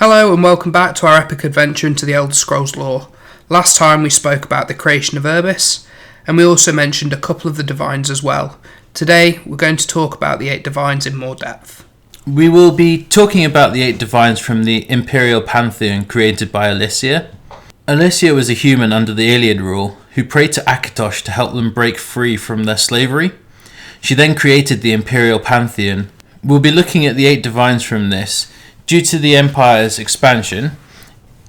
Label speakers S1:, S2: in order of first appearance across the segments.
S1: Hello and welcome back to our epic adventure into the Elder Scrolls lore. Last time we spoke about the creation of Urbis, and we also mentioned a couple of the Divines as well. Today we're going to talk about the 8 Divines in more depth.
S2: We will be talking about the 8 Divines from the Imperial Pantheon created by Alicia. Alicia was a human under the Iliad rule who prayed to Akash to help them break free from their slavery. She then created the Imperial Pantheon. We'll be looking at the 8 Divines from this. Due to the Empire's expansion,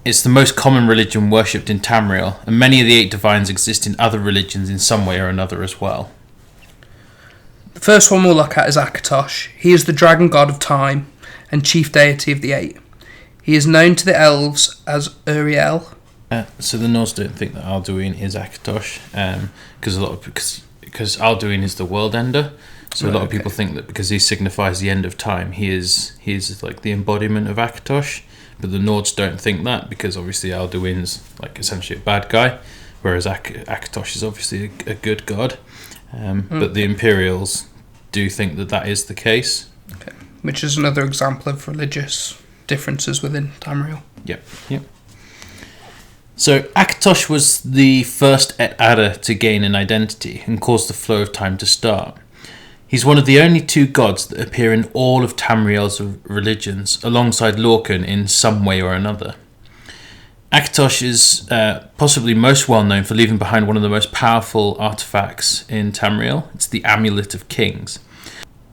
S2: it's the most common religion worshipped in Tamriel, and many of the 8 Divines exist in other religions in some way or another as well.
S1: The first one we'll look at is Akash. He is the dragon god of time and chief deity of the 8. He is known to the elves as Uriel.
S2: So the Norse don't think that Alduin is Akash, because Alduin is the world ender. So a lot of people think that because he signifies the end of time, he is like the embodiment of Akash. But the Nords don't think that, because obviously Alduin's like essentially a bad guy, whereas Akash is obviously a good god. But the Imperials do think that is the case.
S1: Okay. Which is another example of religious differences within Tamriel.
S2: Yep. So Akash was the first Aedra to gain an identity and cause the flow of time to start. He's one of the only 2 gods that appear in all of Tamriel's religions, alongside Lorcan in some way or another. Akash is possibly most well known for leaving behind one of the most powerful artifacts in Tamriel. It's the Amulet of Kings.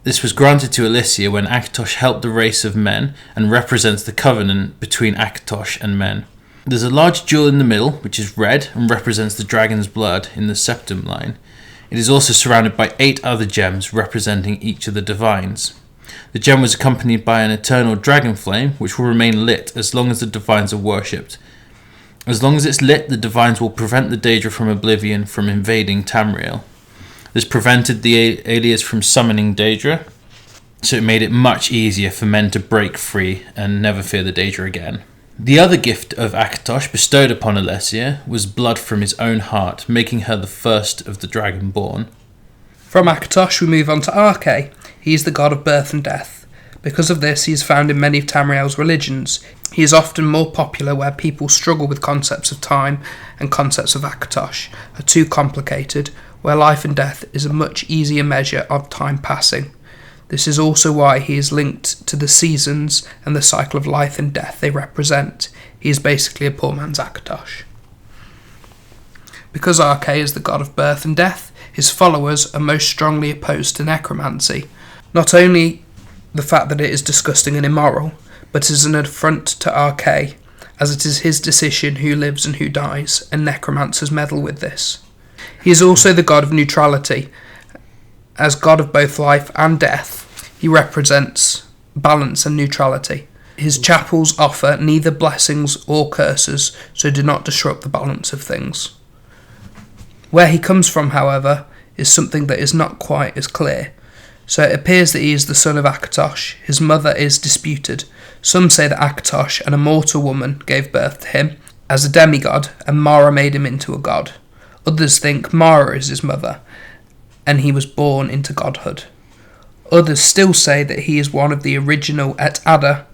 S2: This was granted to Alicia when Akash helped the race of men and represents the covenant between Akash and men. There's a large jewel in the middle, which is red and represents the dragon's blood in the septum line. It is also surrounded by 8 other gems representing each of the Divines. The gem was accompanied by an eternal dragon flame, which will remain lit as long as the Divines are worshipped. As long as it's lit, the Divines will prevent the Daedra from Oblivion from invading Tamriel. This prevented the aliens from summoning Daedra, so it made it much easier for men to break free and never fear the Daedra again. The other gift of Akash bestowed upon Alicia was blood from his own heart, making her the first of the Dragonborn.
S1: From Akash we move on to Arche. He is the god of birth and death. Because of this, he is found in many of Tamriel's religions. He is often more popular where people struggle with concepts of time, and concepts of Akash are too complicated, where life and death is a much easier measure of time passing. This is also why he is linked to the seasons and the cycle of life and death they represent. He is basically a poor man's Akash. Because Arche is the god of birth and death, his followers are most strongly opposed to necromancy. Not only the fact that it is disgusting and immoral, but as an affront to Arche, as it is his decision who lives and who dies, and necromancers meddle with this. He is also the god of neutrality. As god of both life and death, he represents balance and neutrality. His chapels offer neither blessings or curses, so do not disrupt the balance of things. Where he comes from, however, is something that is not quite as clear. So it appears that he is the son of Akash. His mother is disputed. Some say that Akash, an immortal woman, gave birth to him as a demigod, and Mara made him into a god. Others think Mara is his mother, and he was born into godhood. Others still say that he is one of the original Aedra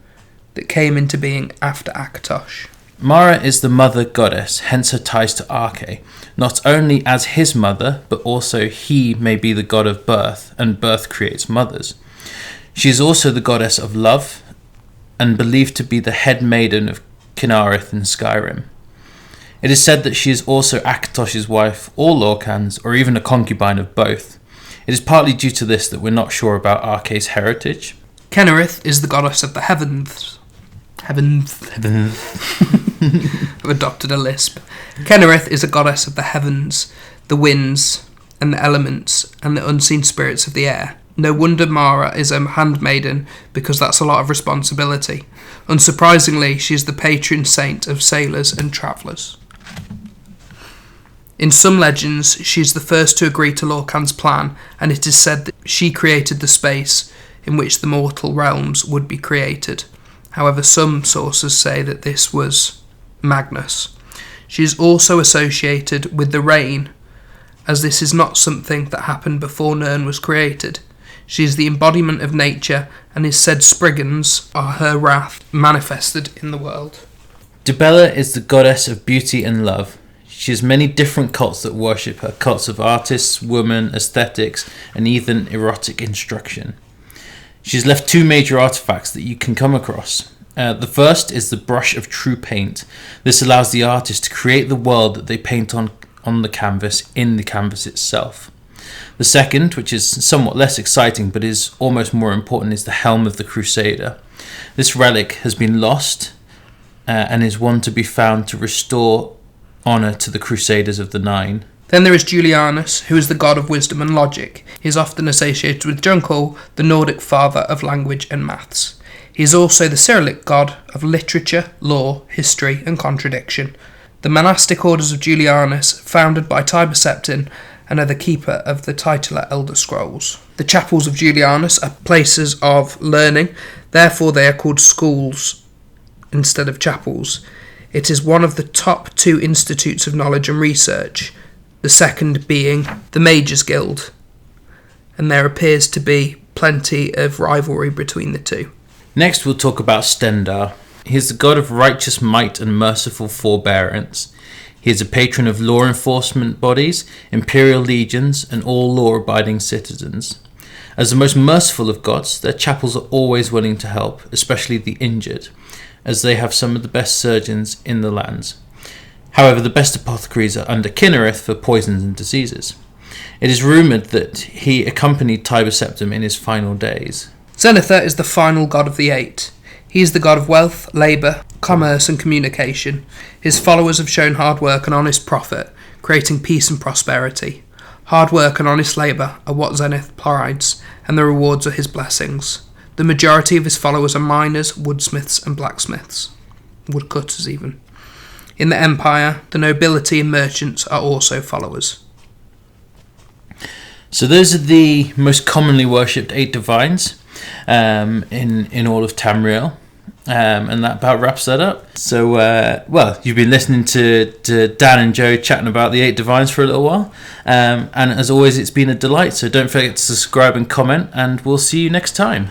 S1: that came into being after Akash.
S2: Mara is the mother goddess, hence her ties to Arche, not only as his mother, but also he may be the god of birth, and birth creates mothers. She is also the goddess of love, and believed to be the head maiden of Kinareth in Skyrim. It is said that she is also Akash's wife, or Lorcan's, or even a concubine of both. It is partly due to this that we're not sure about Arche's heritage.
S1: Kenarith is the goddess of the heavens. I've adopted a lisp. Kenarith is a goddess of the heavens, the winds, and the elements, and the unseen spirits of the air. No wonder Mara is a handmaiden, because that's a lot of responsibility. Unsurprisingly, she is the patron saint of sailors and travellers. In some legends, she is the first to agree to Lorcan's plan, and it is said that she created the space in which the mortal realms would be created. However, some sources say that this was Magnus. She is also associated with the rain, as this is not something that happened before Nirn was created. She is the embodiment of nature and his said Spriggans are her wrath manifested in the world.
S2: Dibella is the goddess of beauty and love. She has many different cults that worship her, cults of artists, women, aesthetics, and even erotic instruction. She's left 2 major artifacts that you can come across. The first is the brush of true paint. This allows the artist to create the world that they paint on the canvas in the canvas itself. The second, which is somewhat less exciting but is almost more important, is the Helm of the Crusader. This relic has been lost and is one to be found to restore honour to the Crusaders of the Nine.
S1: Then there is Julianus, who is the god of wisdom and logic. He is often associated with Junkul, the Nordic father of language and maths. He is also the Cyrillic god of literature, law, history and contradiction. The monastic orders of Julianus, founded by Tiber Septim, and are the keeper of the titular Elder Scrolls. The chapels of Julianus are places of learning, therefore they are called schools instead of chapels. It is one of the top 2 institutes of knowledge and research, the second being the Mages Guild, and there appears to be plenty of rivalry between the two.
S2: Next we'll talk about Stendar. He is the god of righteous might and merciful forbearance. He is a patron of law enforcement bodies, imperial legions, and all law-abiding citizens. As the most merciful of gods, their chapels are always willing to help, especially the injured, as they have some of the best surgeons in the lands. However, the best apothecaries are under Kinnereth for poisons and diseases. It is rumoured that he accompanied Tiber Septim in his final days.
S1: Zenithar is the final god of the 8. He is the god of wealth, labour, commerce and communication. His followers have shown hard work and honest profit, creating peace and prosperity. Hard work and honest labour are what Zenith prides, and the rewards are his blessings. The majority of his followers are miners, woodsmiths and blacksmiths. Woodcutters even. In the Empire, the nobility and merchants are also followers.
S2: So those are the most commonly worshipped 8 divines in all of Tamriel. And that about wraps that up. So, you've been listening to Dan and Joe chatting about the 8 divines for a little while. And as always, it's been a delight. So don't forget to subscribe and comment, and we'll see you next time.